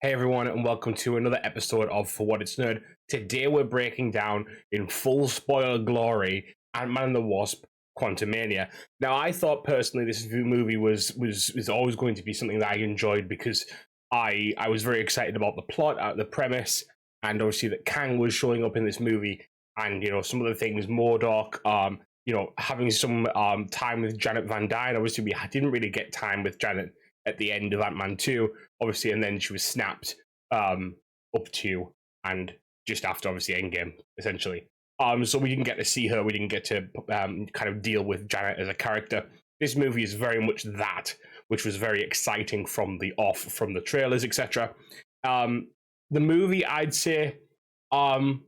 Hey everyone, and welcome to another episode of For What It's Nerd. Today we're breaking down in full spoiler glory Ant-Man and the Wasp: Quantumania. Now, I thought personally this movie was always going to be something that I enjoyed because I was very excited about the plot, the premise, and obviously that Kang was showing up in this movie, and some of the things MODOK, having some time with Janet Van Dyne. Obviously, we didn't really get time with Janet at the end of Ant-Man 2, obviously, and then she was snapped up to and just after, obviously, Endgame, essentially. So we didn't get to see her, we didn't get to kind of deal with Janet as a character. This movie is very much that, which was very exciting from the off, from the trailers, etc. The movie, I'd say, I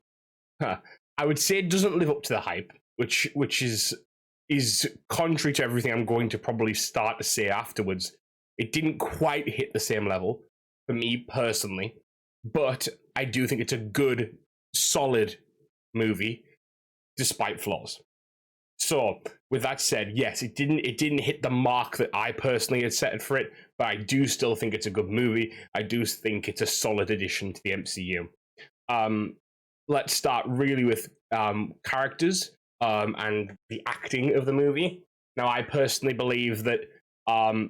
would say it doesn't live up to the hype, which is contrary to everything I'm going to probably start to say afterwards. It didn't quite hit the same level for me personally, but I do think it's a good, solid movie despite flaws. So, with that said, yes, it didn't hit the mark that I personally had set for it, but I do still think it's a good movie. I do think it's a solid addition to the MCU. Let's start really with characters and the acting of the movie. Now, I personally believe that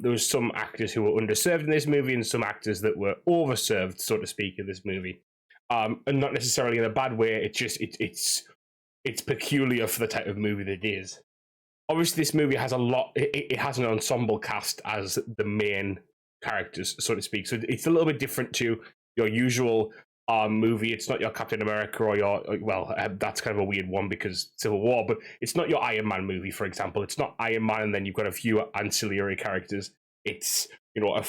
there was some actors who were underserved in this movie and some actors that were overserved, so to speak, in this movie. And not necessarily in a bad way. It's just it's peculiar for the type of movie that it is. Obviously, this movie has a lot. It has an ensemble cast as the main characters, so to speak. So it's a little bit different to your usual movie. It's not your Captain America or your that's kind of a weird one because Civil War, but it's not your Iron Man movie, for example. It's not Iron Man and then you've got a few ancillary characters. It's a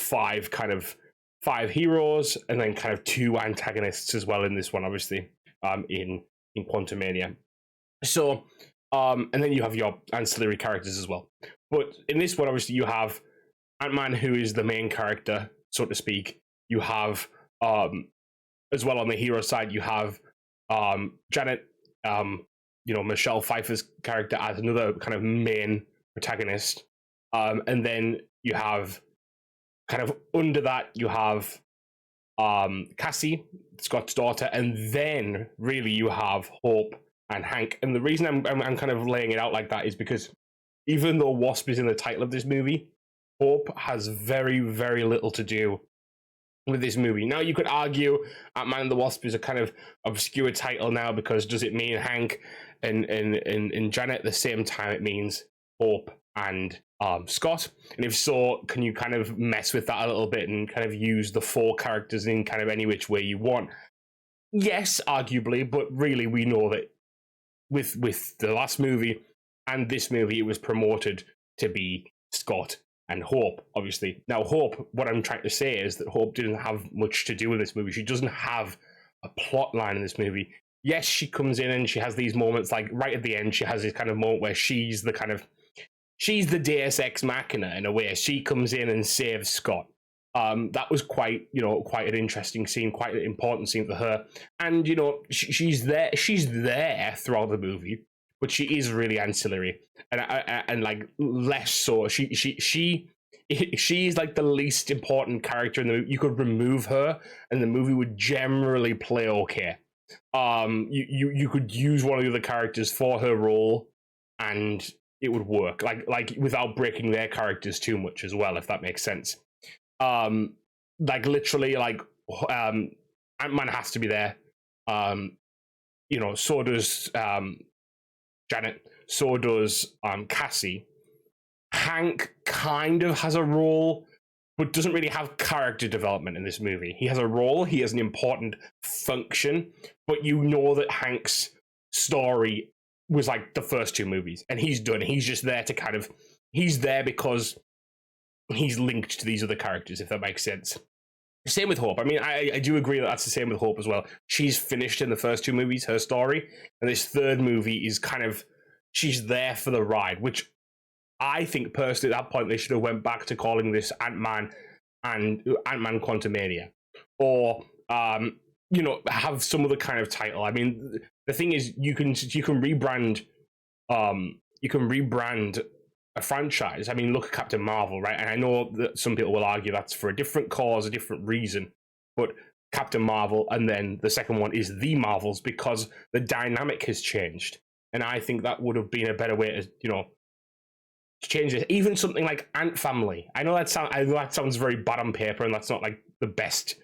five heroes and then kind of two antagonists as well in this one, obviously, in Quantumania. So and then you have your ancillary characters as well. But in this one, obviously, you have Ant-Man, who is the main character, so to speak. You have as well on the hero side, you have Janet, Michelle Pfeiffer's character as another kind of main protagonist. And then you have kind of under that, you have Cassie, Scott's daughter, and then really you have Hope and Hank. And the reason I'm kind of laying it out like that is because even though Wasp is in the title of this movie, Hope has very, very little to do with this movie. Now, you could argue Ant-Man and the Wasp is a kind of obscure title now because does it mean Hank and Janet at the same time it means Hope and Scott? And if so, can you kind of mess with that a little bit and kind of use the four characters in kind of any which way you want? Yes, arguably, but really we know that with the last movie and this movie, it was promoted to be Scott and Hope, obviously. Now, Hope, what I'm trying to say is that Hope didn't have much to do with this movie. She doesn't have a plot line in this movie. Yes, she comes in and she has these moments, like right at the end, she has this kind of moment where she's the Deus Ex Machina in a way. She comes in and saves Scott. That was quite an interesting scene, quite an important scene for her. And, she's there throughout the movie, but she is really ancillary and like less so. She's like the least important character in the movie. You could remove her, and the movie would generally play okay. You could use one of the other characters for her role, and it would work. Like without breaking their characters too much as well, if that makes sense. Like literally, like Ant-Man has to be there. So does Janet, so does Cassie. Hank kind of has a role, but doesn't really have character development in this movie. He has a role, he has an important function, but you know that Hank's story was like the first two movies, and he's done. He's just there to he's there because he's linked to these other characters, if that makes sense. Same with Hope. I mean, I do agree that that's the same with Hope as well. She's finished in the first two movies, her story, and this third movie is kind of, she's there for the ride, which I think personally at that point they should have went back to calling this Ant-Man and Ant-Man Quantumania, or have some other kind of title. I mean, the thing is, you can rebrand a franchise. I mean, look at Captain Marvel, right? And I know that some people will argue that's for a different cause, a different reason. but Captain Marvel, and then the second one is the Marvels, because the dynamic has changed. And I think that would have been a better way to, change it. Even something like Ant Family. I know that sounds very bad on paper, and that's not like the best,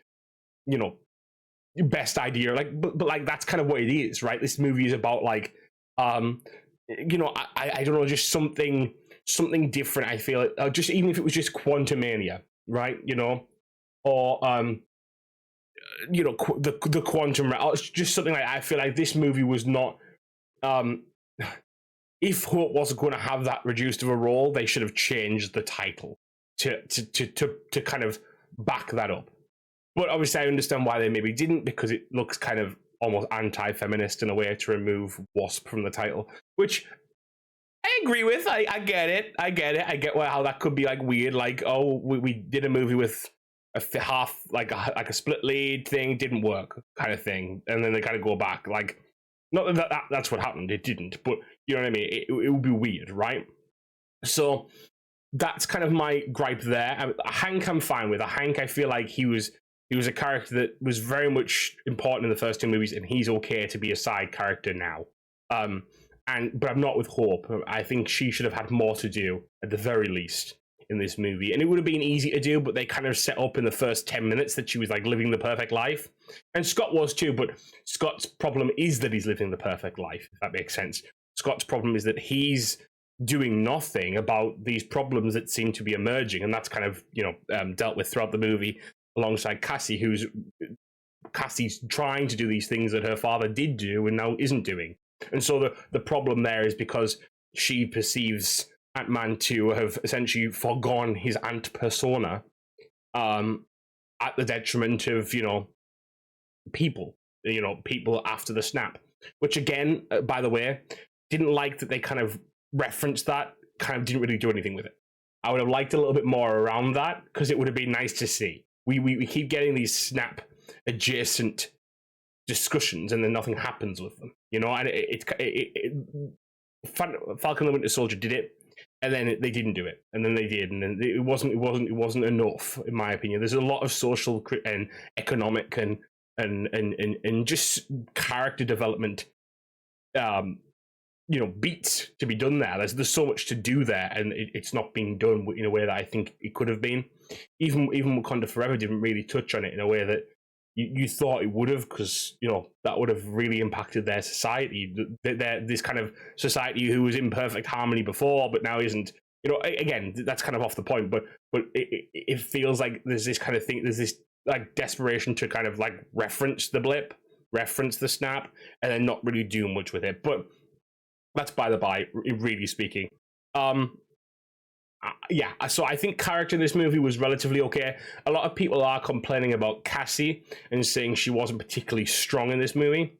best idea. Like, but like that's kind of what it is, right? This movie is about like, I don't know, just something different. I feel just even if it was just Quantumania, right? Or the quantum realm. It's just something like, I feel like this movie was not. If Hope wasn't going to have that reduced of a role, they should have changed the title to kind of back that up. But obviously, I understand why they maybe didn't, because it looks kind of almost anti-feminist in a way to remove Wasp from the title, which I agree with. I get it. I get how that could be like weird. Like, oh, we did a movie with a half like a split lead thing, didn't work kind of thing, and then they kind of go back. Like, not that's what happened. It didn't, but you know what I mean. It would be weird, right? So that's kind of my gripe there. Hank, I'm fine with. Hank, I feel like he was a character that was very much important in the first two movies, and he's okay to be a side character now. But I'm not with Hope. I think she should have had more to do at the very least in this movie, and it would have been easy to do, but they kind of set up in the first 10 minutes that she was like living the perfect life, and Scott was too. But Scott's problem is that he's living the perfect life, if that makes sense. Scott's problem is that he's doing nothing about these problems that seem to be emerging, and that's kind of dealt with throughout the movie alongside Cassie, Cassie's trying to do these things that her father did do and now isn't doing. And so the problem there is because she perceives Ant-Man to have essentially forgone his ant persona at the detriment of people after the snap, which again, by the way, didn't like that they kind of referenced that, kind of didn't really do anything with it. I would have liked a little bit more around that, because it would have been nice to see. We keep getting these snap adjacent discussions and then nothing happens with them, and Falcon and the Winter Soldier did it, and then they didn't do it, and then they did, and then it wasn't enough, in my opinion. There's a lot of social and economic and just character development beats to be done there. There's so much to do there, and it's not being done in a way that I think it could have been. Even Wakanda Forever didn't really touch on it in a way that you thought it would have, because that would have really impacted their society. This kind of society who was in perfect harmony before, but now isn't. Again, that's kind of off the point, but it feels like there's this kind of thing. There's this like desperation to kind of like reference the blip, reference the snap, and then not really do much with it. But that's by the by, really speaking. Yeah, so I think character in this movie was relatively okay. A lot of people are complaining about Cassie and saying she wasn't particularly strong in this movie.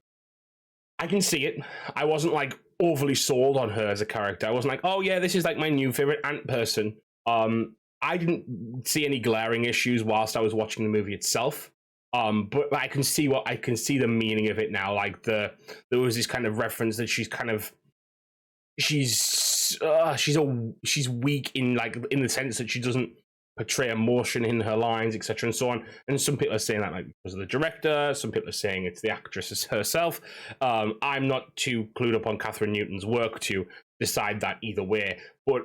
I can see it. I wasn't like overly sold on her as a character. I wasn't like, oh yeah, this is like my new favorite ant person. I didn't see any glaring issues whilst I was watching the movie itself. But I can see the meaning of it now. Like there was this kind of reference that she's weak in the sense that she doesn't portray emotion in her lines, etc., and so on. And some people are saying that like because of the director. Some people are saying it's the actress herself. I'm not too clued up on Catherine Newton's work to decide that either way, but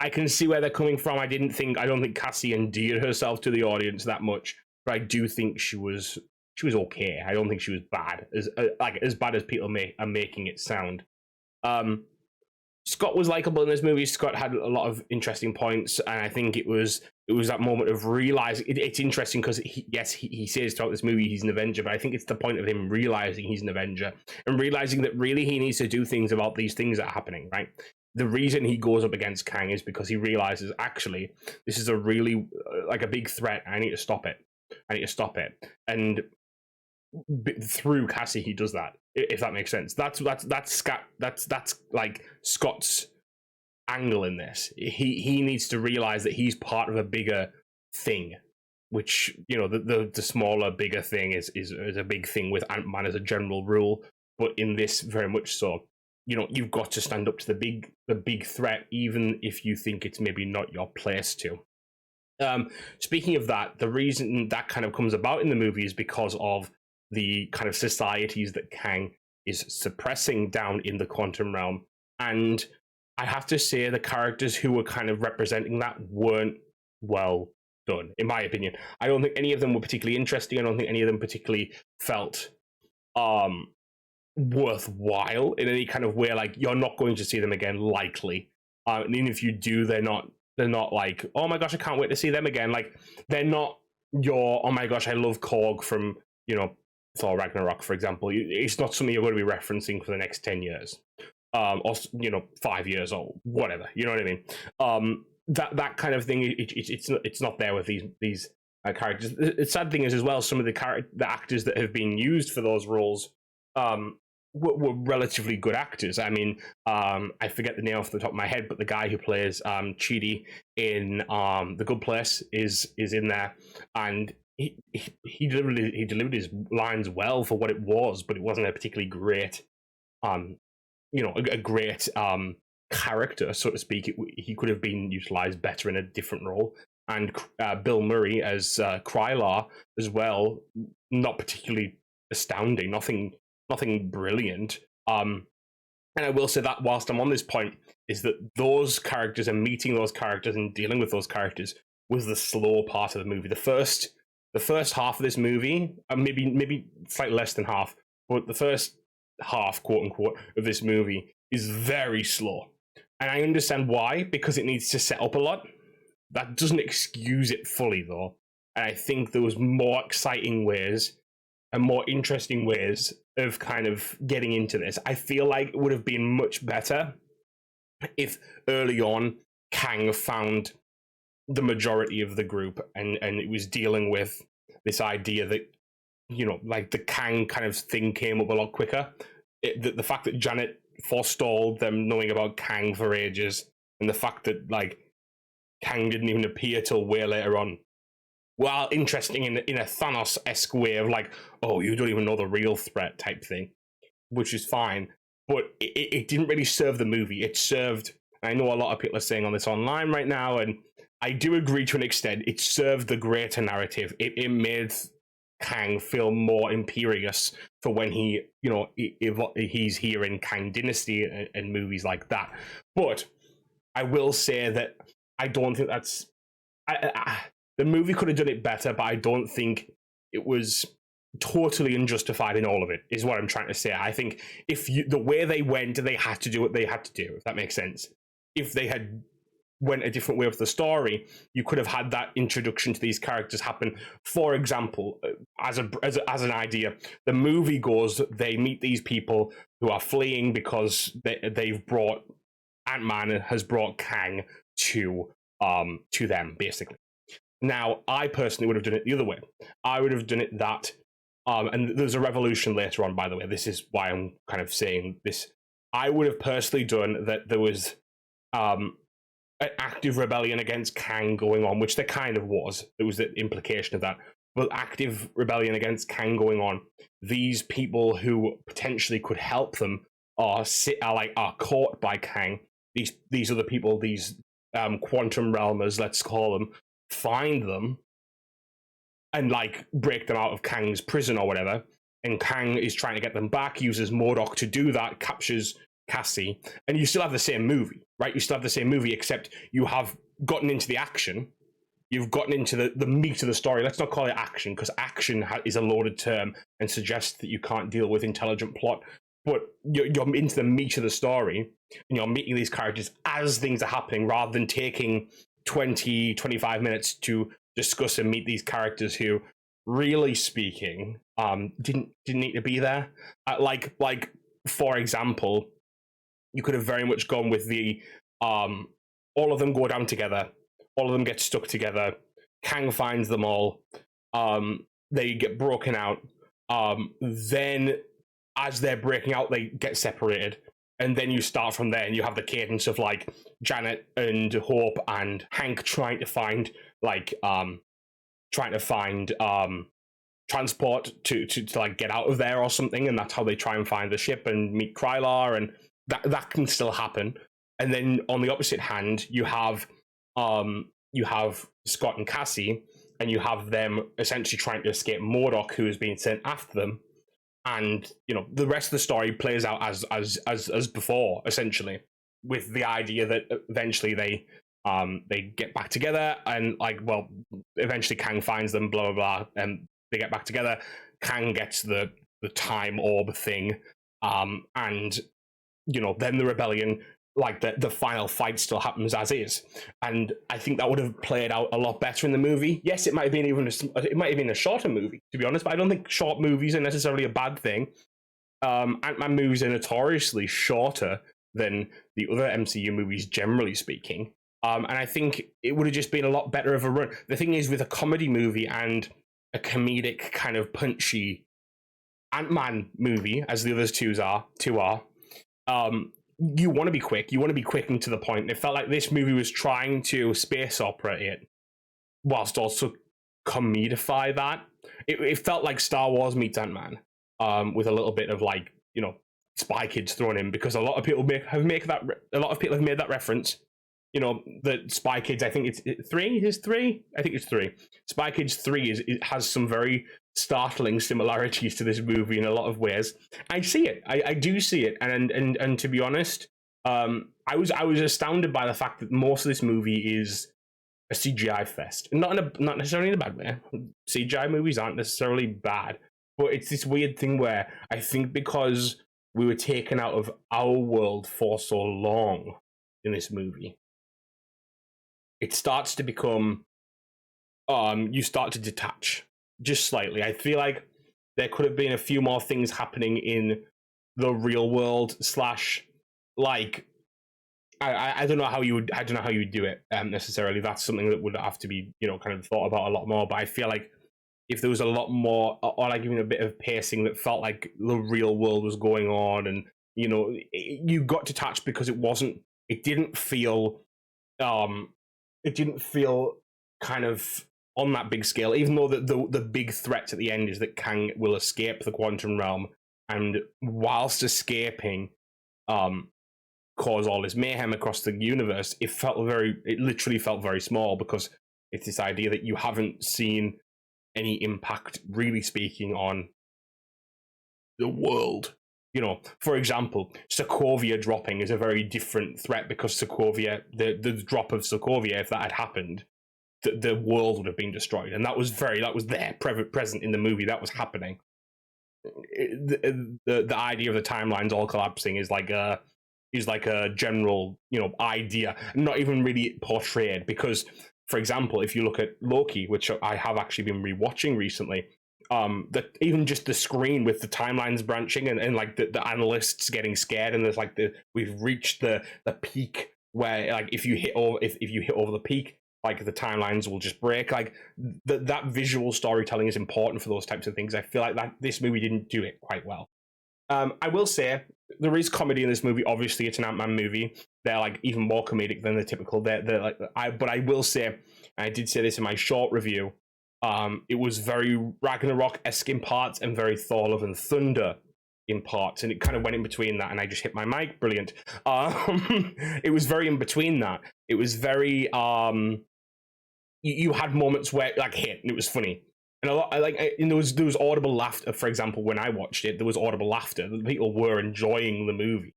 I can see where they're coming from. I don't think Cassie endeared herself to the audience that much, but I do think she was okay. I don't think she was bad, as bad as people are making it sound. Scott was likable in this movie. Scott had a lot of interesting points, and I think it was that moment of realizing it's interesting because he says throughout this movie he's an Avenger, but I think it's the point of him realizing he's an Avenger and realizing that really he needs to do things about these things that are happening, right? The reason he goes up against Kang is because he realizes, actually, this is a really like a big threat. I need to stop it. And through Cassie, he does that. If that makes sense, that's like Scott's angle in this. He needs to realize that he's part of a bigger thing, which the smaller, bigger thing is a big thing with Ant-Man as a general rule, but in this very much so. You've got to stand up to the big threat, even if you think it's maybe not your place to. Speaking of that, the reason that kind of comes about in the movie is because of the kind of societies that Kang is suppressing down in the quantum realm. And I have to say, the characters who were kind of representing that weren't well done, in my opinion. I don't think any of them were particularly interesting. I don't think any of them particularly felt worthwhile in any kind of way. Like, you're not going to see them again, likely. And even if you do, they're not like, oh my gosh, I can't wait to see them again. Like, they're not your, oh my gosh, I love Korg from, Thor Ragnarok, for example. It's not something you're going to be referencing for the next 10 years. Or 5 years or whatever. You know what I mean? That kind of thing. It's not there with these characters. The sad thing is as well, some of the actors that have been used for those roles were relatively good actors. I mean, I forget the name off the top of my head, but the guy who plays Chidi in The Good Place is in there, and he delivered his lines well for what it was, but it wasn't a particularly great a great character, so to speak. He could have been utilized better in a different role. And Bill Murray as Krylar as well, not particularly astounding, nothing brilliant. And I will say that whilst I'm on this point, is that those characters and meeting those characters and dealing with those characters was the slow part of the movie. The first half of this movie, maybe slightly less than half, but the first half, quote unquote, of this movie is very slow. And I understand why, because it needs to set up a lot. That doesn't excuse it fully, though. And I think there was more exciting ways and more interesting ways of kind of getting into this. I feel like it would have been much better if early on Kang found the majority of the group and it was dealing with this idea that, like the Kang kind of thing came up a lot quicker. The fact that Janet forestalled them knowing about Kang for ages, and the fact that, like, Kang didn't even appear till way later on. While interesting in a Thanos-esque way of like, oh, you don't even know the real threat type thing, which is fine. But it didn't really serve the movie. It served, I know a lot of people are saying on this online right now, and I do agree to an extent, it served the greater narrative. It made Kang feel more imperious for when he's here in Kang Dynasty and movies like that. But I will say that I don't think that's... the movie could have done it better, but I don't think it was totally unjustified in all of it, is what I'm trying to say. I think the way they went, they had to do what they had to do, if that makes sense. If they had went a different way with the story, you could have had that introduction to these characters happen. For example, as an idea, the movie goes, they meet these people who are fleeing because they've brought... Ant-Man has brought Kang to them, basically. Now, I personally would have done it the other way. I would have done it that, and there's a revolution later on, by the way. This is why I'm kind of saying this. I would have personally done that there was an active rebellion against Kang going on, which there kind of was. There was the implication of that. But active rebellion against Kang going on. These people who potentially could help them are caught by Kang. These other people, these quantum realmers, let's call them, find them and like break them out of Kang's prison or whatever. And Kang is trying to get them back, uses MODOK to do that, captures Cassie, and you still have the same movie, right? You still have the same movie, except you have gotten into the action. You've gotten into the meat of the story. Let's not call it action, because action is a loaded term and suggests that you can't deal with intelligent plot. But you're into the meat of the story, and you're meeting these characters as things are happening, rather than taking 20, 25 minutes to discuss and meet these characters who, really speaking, didn't need to be there. Like for example, you could have very much gone with the all of them go down together, all of them get stuck together, Kang finds them all, they get broken out, then as they're breaking out, they get separated. And then you start from there, and you have the cadence of like Janet and Hope and Hank trying to find transport to like get out of there or something, and that's how they try and find the ship and meet Krylar, and that can still happen. And then on the opposite hand, you have you have Scott and Cassie, and you have them essentially trying to escape MODOK, who is being sent after them. And the rest of the story plays out as before, essentially, with the idea that eventually they get back together, and eventually Kang finds them, blah blah blah, and they get back together. Kang gets the time orb thing, and then the rebellion, the final fight still happens as is. And I think that would have played out a lot better in the movie. Yes, it might have been a shorter movie, to be honest, but I don't think short movies are necessarily a bad thing. Ant-Man movies are notoriously shorter than the other MCU movies, generally speaking. And I think it would have just been a lot better of a run. The thing is, with a comedy movie and a comedic kind of punchy Ant-Man movie, as the others two are, you want to be quick. You want to be quick and to the point. It felt like this movie was trying to space opera it, whilst also comedify that. It felt like Star Wars meets Ant-Man, with a little bit of Spy Kids thrown in, because a lot of people have made that reference. The Spy Kids, I think it's 3. Is 3? I think it's 3. Spy Kids 3 it has some very startling similarities to this movie in a lot of ways. I see it. I do see it, and to be honest, I was astounded by the fact that most of this movie is a CGI fest. Not necessarily in a bad way. CGI movies aren't necessarily bad, but it's this weird thing where I think because we were taken out of our world for so long in this movie, it starts to become, you start to detach just slightly. I feel like there could have been a few more things happening in the real world / I don't know how you would do it necessarily. That's something that would have to be kind of thought about a lot more. But I feel like if there was a lot more, or even a bit of pacing that felt like the real world was going on, and you got detached, because it didn't feel kind of on that big scale, even though the big threat at the end is that Kang will escape the quantum realm, and whilst escaping, cause all this mayhem across the universe. It literally felt very small, because it's this idea that you haven't seen any impact, really speaking, on the world. For example, Sokovia dropping is a very different threat, because Sokovia, the drop of Sokovia, if that had happened, the world would have been destroyed, and that was there, present in the movie. That was happening. The idea of the timelines all collapsing is like a general idea, not even really portrayed. Because, for example, if you look at Loki, which I have actually been rewatching recently, that even just the screen with the timelines branching, and the analysts getting scared, and there's we've reached the peak where if you hit over the peak, the timelines will just break. That visual storytelling is important for those types of things. I feel like that this movie didn't do it quite well. I will say there is comedy in this movie. Obviously, it's an Ant-Man movie. They're even more comedic than the typical. But I will say, I did say this in my short review, it was very Ragnarok-esque in parts and very Thor: Love and Thunder in parts, and it kind of went in between that, and I just hit my mic. Brilliant. It was very in between that. It was very you had moments where hit, and it was funny. And a lot, there was audible laughter. For example, when I watched it, there was audible laughter. The people were enjoying the movie,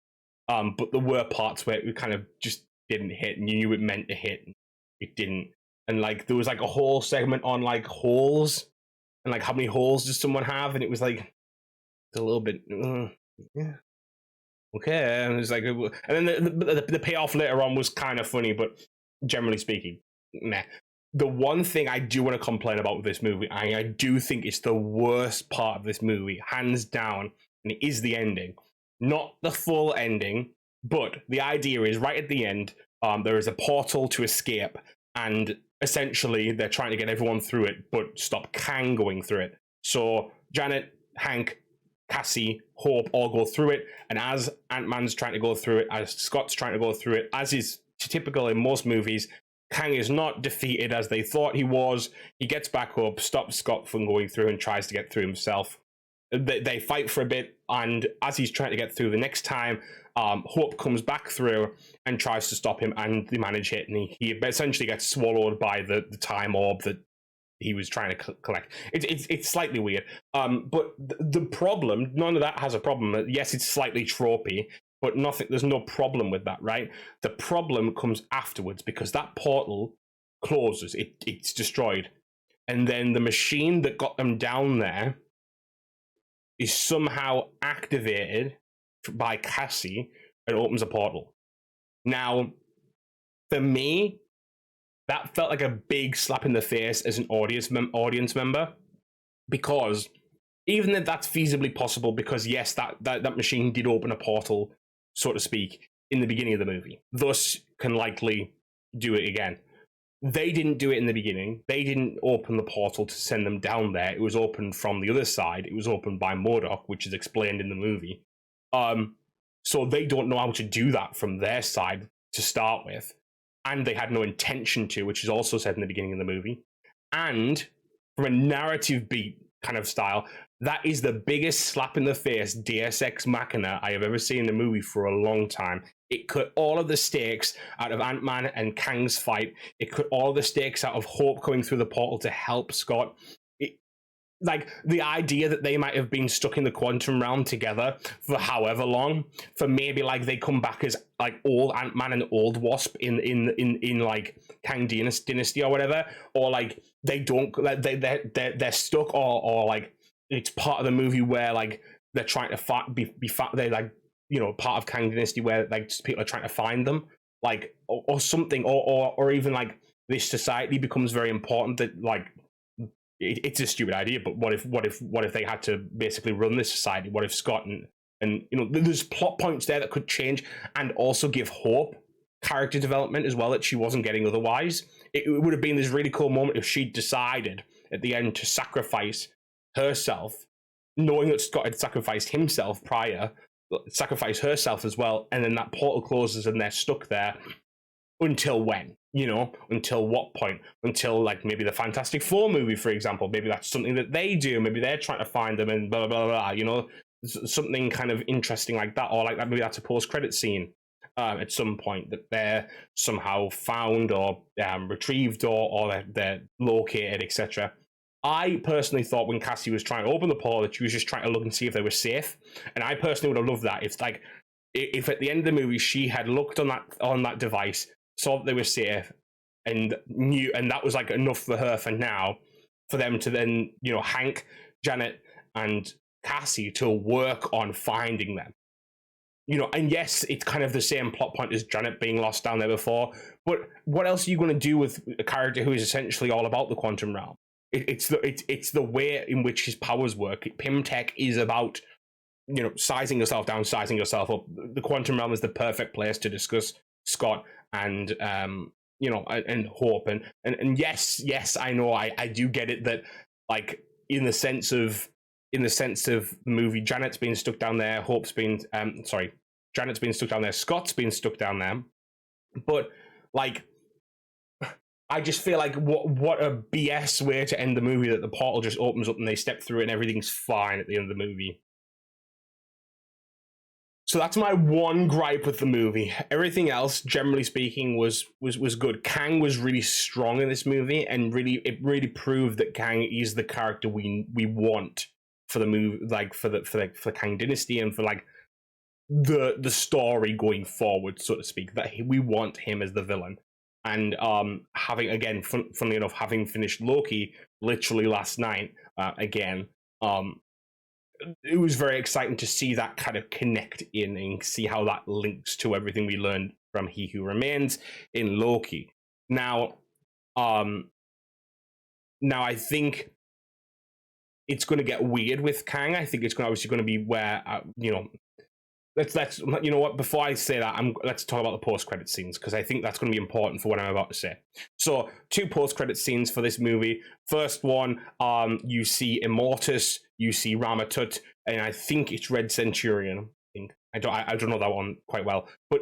but there were parts where it kind of just didn't hit, and you knew it meant to hit, and it didn't. And there was a whole segment on holes, and how many holes does someone have, and it was it's a little bit, yeah, okay. And it's and then the payoff later on was kind of funny, but generally speaking, meh. The one thing I do want to complain about with this movie, I do think it's the worst part of this movie, hands down, and it is the ending. Not the full ending, but the idea is right at the end, there is a portal to escape, and essentially they're trying to get everyone through it, but stop Kang going through it. So Janet, Hank, Cassie, Hope all go through it, and as Ant-Man's trying to go through it, as Scott's trying to go through it, as is typical in most movies, Kang is not defeated as they thought he was. He gets back up, stops Scott from going through, and tries to get through himself. They fight for a bit, and as he's trying to get through the next time, Hope comes back through and tries to stop him, and they manage it, and he essentially gets swallowed by the time orb that he was trying to collect. It's slightly weird. But the problem, none of that has a problem. Yes, it's slightly tropey, but nothing. There's no problem with that, right? The problem comes afterwards because that portal closes. It's destroyed, and then the machine that got them down there is somehow activated by Cassie and opens a portal. Now, for me, that felt like a big slap in the face as an audience member, because even if that's feasibly possible, because yes, that machine did open a portal, so to speak, in the beginning of the movie, thus can likely do it again. They didn't do it in the beginning. They didn't open the portal to send them down there. It was opened from the other side. It was opened by MODOK, which is explained in the movie. So they don't know how to do that from their side to start with. And they had no intention to, which is also said in the beginning of the movie. And from a narrative beat kind of style, that is the biggest slap in the face Deus Ex Machina I have ever seen in a movie for a long time. It cut all of the stakes out of Ant-Man and Kang's fight. It cut all the stakes out of Hope going through the portal to help Scott. Like, the idea that they might have been stuck in the quantum realm together for however long, for maybe like they come back as like old Ant-Man and old Wasp in like Kang Dynasty or whatever, or like they don't, like they're stuck, or like it's part of the movie where like they're trying to they're like, you know, part of Kang Dynasty where like people are trying to find them, like or something, or even like this society becomes very important that like. It's a stupid idea, but what if they had to basically run this society? What if Scott and you know, there's plot points there that could change and also give Hope character development as well that she wasn't getting otherwise. It would have been this really cool moment if she decided at the end to sacrifice herself, knowing that Scott had sacrificed himself prior, sacrifice herself as well, and then that portal closes and they're stuck there until when? You know, until what point? Until like maybe the Fantastic Four movie, for example. Maybe that's something that they do. Maybe they're trying to find them and blah blah blah. You know, something kind of interesting like that, or like that. Maybe that's a post-credit scene at some point that they're somehow found or retrieved, or they're located, etc. I personally thought when Cassie was trying to open the portal that she was just trying to look and see if they were safe, and I personally would have loved that if at the end of the movie she had looked on that device, saw that they were safe, and knew, and that was like enough for her for now, for them to then, you know, Hank, Janet, and Cassie to work on finding them. You know, and yes, it's kind of the same plot point as Janet being lost down there before, but what else are you going to do with a character who is essentially all about the quantum realm? It's the way in which his powers work. Pym Tech is about, you know, sizing yourself down, sizing yourself up. The quantum realm is the perfect place to discuss Scott and you know, and Hope, and yes, I know, I do get it that like in the sense of the movie, Janet's being stuck down there, Janet's being stuck down there, Scott's being stuck down there, but like I just feel like what a BS way to end the movie, that the portal just opens up and they step through it and everything's fine at the end of the movie. So that's my one gripe with the movie. Everything else, generally speaking, was good. Kang was really strong in this movie, and it really proved that Kang is the character we want for the movie, like for Kang Dynasty, and for like the story going forward, so to speak. That we want him as the villain. And having, again, funnily enough, having finished Loki literally last night, again, it was very exciting to see that kind of connect in and see how that links to everything we learned from He Who Remains in Loki. Now I think it's going to get weird with Kang. I think it's obviously going to be where, you know, let's you know what, before I say that, let's talk about the post-credit scenes, because I think that's going to be important for what I'm about to say. So 2 post-credit scenes for this movie. First one, you see Immortus, you see Ramatut, and I think it's Red Centurion. I don't know that one quite well, but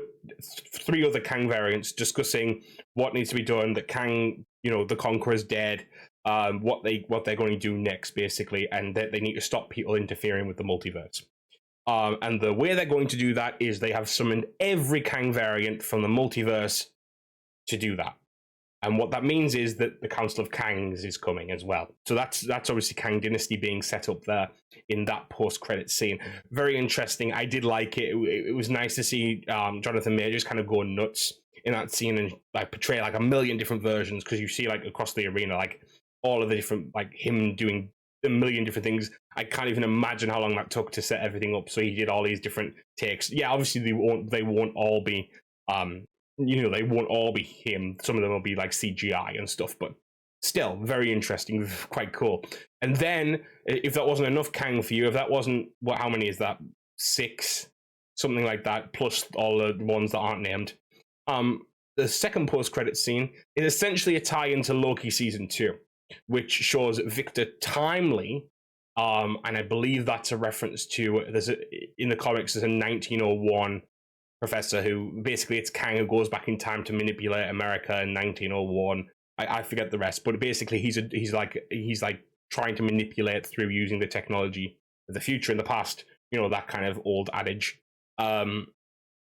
3 other Kang variants discussing what needs to be done, that Kang, you know, the Conqueror's dead, what they're going to do next, basically, and that they need to stop people interfering with the multiverse. And the way they're going to do that is they have summoned every Kang variant from the multiverse to do that. And what that means is that the Council of Kangs is coming as well. So that's obviously Kang Dynasty being set up there in that post-credit scene. Very interesting. I did like it. It was nice to see Jonathan Majors kind of go nuts in that scene and like portray like a million different versions, because you see like across the arena like all of the different, like him doing a million different things. I can't even imagine how long that took to set everything up. So he did all these different takes. Yeah, obviously they won't all be they won't all be him. Some of them will be like CGI and stuff, but still very interesting, quite cool. And then, if that wasn't enough Kang for you, if that wasn't, how many is that? 6, something like that, plus all the ones that aren't named. The second post-credit scene is essentially a tie into Loki season 2, which shows Victor Timely, and I believe that's a reference to in the comics there's a 1901 professor who basically it's Kang who goes back in time to manipulate America in 1901. I forget the rest, but basically he's like trying to manipulate through using the technology of the future and the past. That kind of old adage.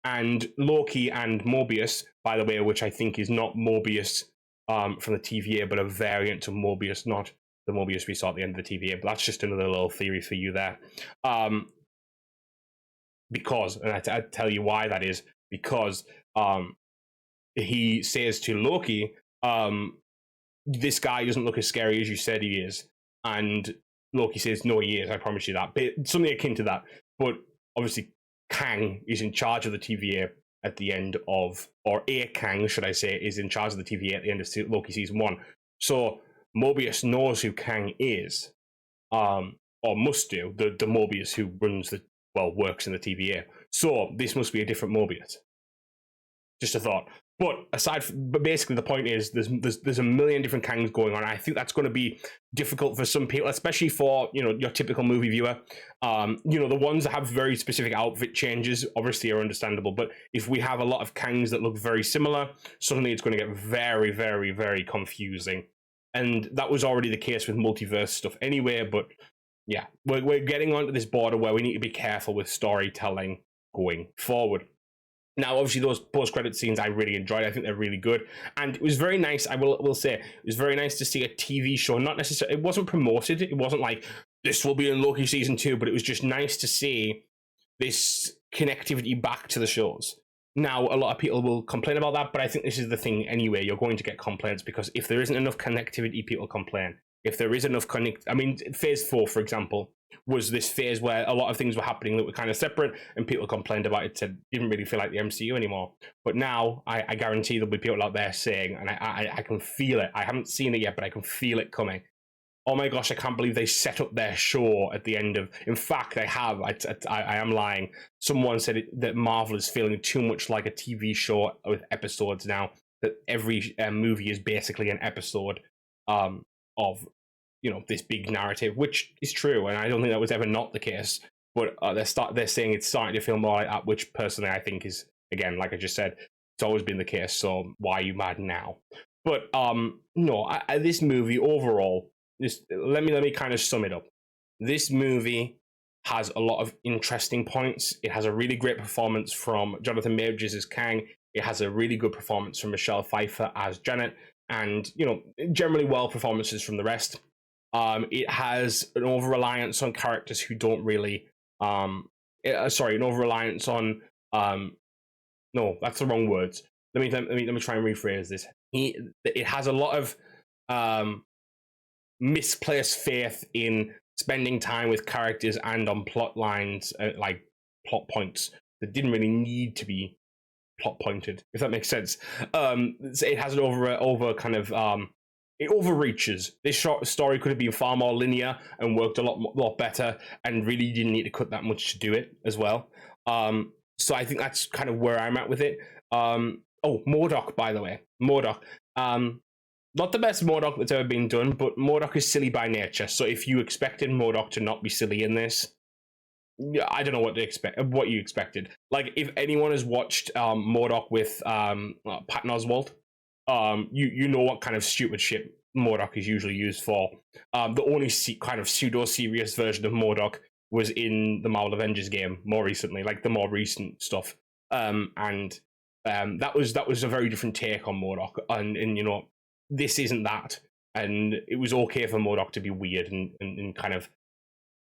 And Loki and Mobius, by the way, which I think is not Mobius from the TVA, but a variant of Mobius, not the Mobius we saw at the end of the TVA. But that's just another little theory for you there. Because, and I tell you why that is, because he says to Loki, this guy doesn't look as scary as you said he is. And Loki says, no, he is, I promise you that. But something akin to that. But obviously, Kang is in charge of the TVA at the end of, or a Kang, should I say, is in charge of the TVA at the end of Loki season 1. So Mobius knows who Kang is, or must do, the Mobius who works in the TVA. So this must be a different Mobius. Just a thought. But basically the point is there's a million different Kangs going on. I think that's going to be difficult for some people, especially for your typical movie viewer. The ones that have very specific outfit changes obviously are understandable. But if we have a lot of Kangs that look very similar, suddenly it's going to get very, very, very confusing. And that was already the case with multiverse stuff anyway. But yeah, we're getting onto this border where we need to be careful with storytelling going forward. Now, obviously, those post-credit scenes I really enjoyed. I think they're really good. And it was very nice, I will say, it was very nice to see a TV show. Not necessarily, it wasn't promoted. It wasn't like, this will be in Loki season 2, but it was just nice to see this connectivity back to the shows. Now, a lot of people will complain about that, but I think this is the thing anyway. You're going to get complaints because if there isn't enough connectivity, people complain. If there is enough Phase 4, for example, was this phase where a lot of things were happening that were kind of separate, and people complained about it, said didn't really feel like the MCU anymore. But now, I guarantee there'll be people out there saying, and I can feel it. I haven't seen it yet, but I can feel it coming. Oh my gosh, I can't believe they set up their show at the end of... In fact, they have. I am lying. Someone said that Marvel is feeling too much like a TV show with episodes now, that every movie is basically an episode of this big narrative, which is true, and I don't think that was ever not the case. But they're saying it's starting to feel more like that, which personally I think is, again, like I just said, it's always been the case. So why are you mad now? But this movie overall, let me kind of sum it up. This movie has a lot of interesting points. It has a really great performance from Jonathan Majors as Kang. It has a really good performance from Michelle Pfeiffer as Janet, and generally well performances from the rest. It has an over-reliance on characters who don't really an over-reliance on no, that's the wrong words. Let me try and rephrase this. It has a lot of misplaced faith in spending time with characters and on plot lines, like plot points that didn't really need to be plot pointed, if that makes sense. It has an over kind of it overreaches. This short story could have been far more linear and worked a lot better, and really didn't need to cut that much to do it as well. So I think that's kind of where I'm at with it. MODOK, by the way. MODOK. Not the best MODOK that's ever been done, but MODOK is silly by nature. So if you expected MODOK to not be silly in this, I don't know what you expected. Like, if anyone has watched MODOK with Patton Oswalt, you know what kind of stupid shit MODOK is usually used for. The only kind of pseudo-serious version of MODOK was in the Marvel Avengers game more recently, like the more recent stuff. And that was a very different take on MODOK, and you know, this isn't that, and it was okay for MODOK to be weird and kind of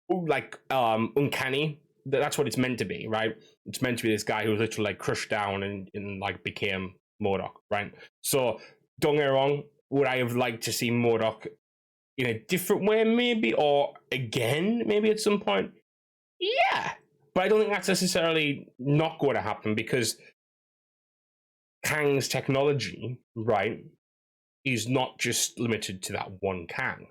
like uncanny. That's what it's meant to be, right? It's meant to be this guy who was literally like crushed down and like became MODOK, right? So don't get me wrong, would I have liked to see MODOK in a different way, maybe, or again, maybe at some point? Yeah, but I don't think that's necessarily not going to happen, because Kang's technology, right, is not just limited to that one Kang.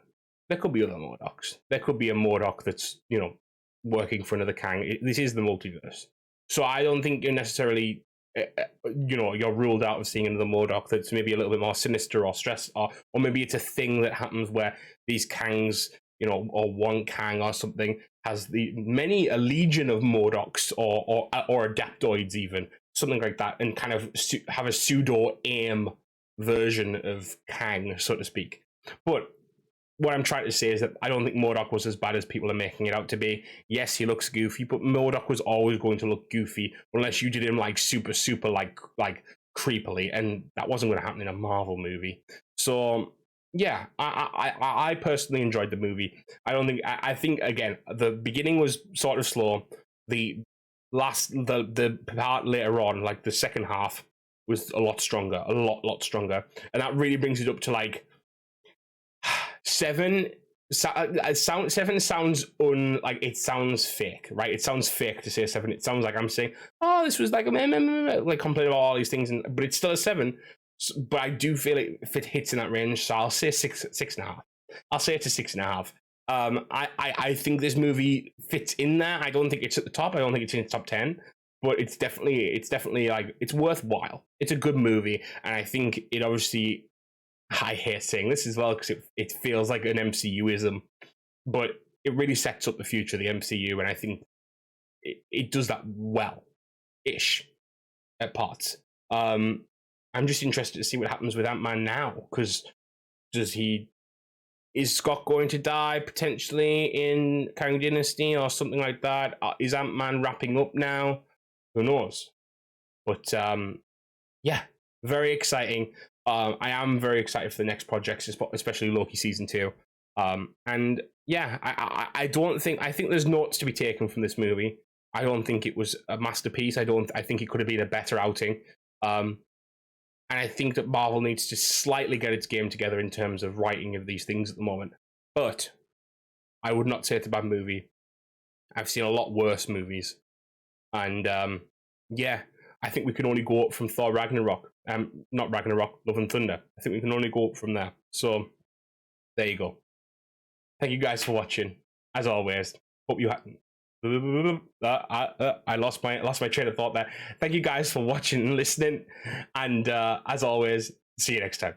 There could be other MODOKs. There could be a MODOK that's, you know, working for another Kang. This is the multiverse. So I don't think you're necessarily, you know, you're ruled out of seeing another MODOK that's maybe a little bit more sinister or stress, or maybe it's a thing that happens where these Kangs, you know, or one Kang or something has a legion of MODOKs or adaptoids even, something like that, and kind of have a pseudo AIM version of Kang, so to speak. But what I'm trying to say is that I don't think MODOK was as bad as people are making it out to be. Yes, he looks goofy, but MODOK was always going to look goofy unless you did him like super like creepily, and that wasn't going to happen in a Marvel movie. So yeah, I personally enjoyed the movie. I think again, the beginning was sort of slow. The part later on, like the second half, was a lot stronger, a lot stronger, and that really brings it up to like 7. Seven sounds like it sounds fake, right? It sounds fake to say 7. It sounds like I'm saying, oh, this was like like complaining about all these things, but it's still a 7. But I do feel it if it hits in that range, so I'll say 6.5. I'll say it's a 6.5. I think this movie fits in there. I don't think it's at the top. I don't think it's in the top 10, but it's definitely like, it's worthwhile. It's a good movie, and I think it obviously, I hate saying this as well because it feels like an MCU-ism, but it really sets up the future of the MCU, and I think it does that well-ish at parts. I'm just interested to see what happens with Ant-Man now, because is Scott going to die potentially in Kang Dynasty or something like that? Is Ant-Man wrapping up now? Who knows? But yeah, very exciting. I am very excited for the next projects, especially Loki season 2. And yeah, I think there's notes to be taken from this movie. I don't think it was a masterpiece. I think it could have been a better outing. And I think that Marvel needs to slightly get its game together in terms of writing of these things at the moment. But I would not say it's a bad movie. I've seen a lot worse movies. And yeah, I think we can only go up from Thor Ragnarok. Not Ragnarok, Love and Thunder. I think we can only go up from there. So there you go. Thank you guys for watching. As always, hope you had. I lost my train of thought there. Thank you guys for watching and listening, and as always, see you next time.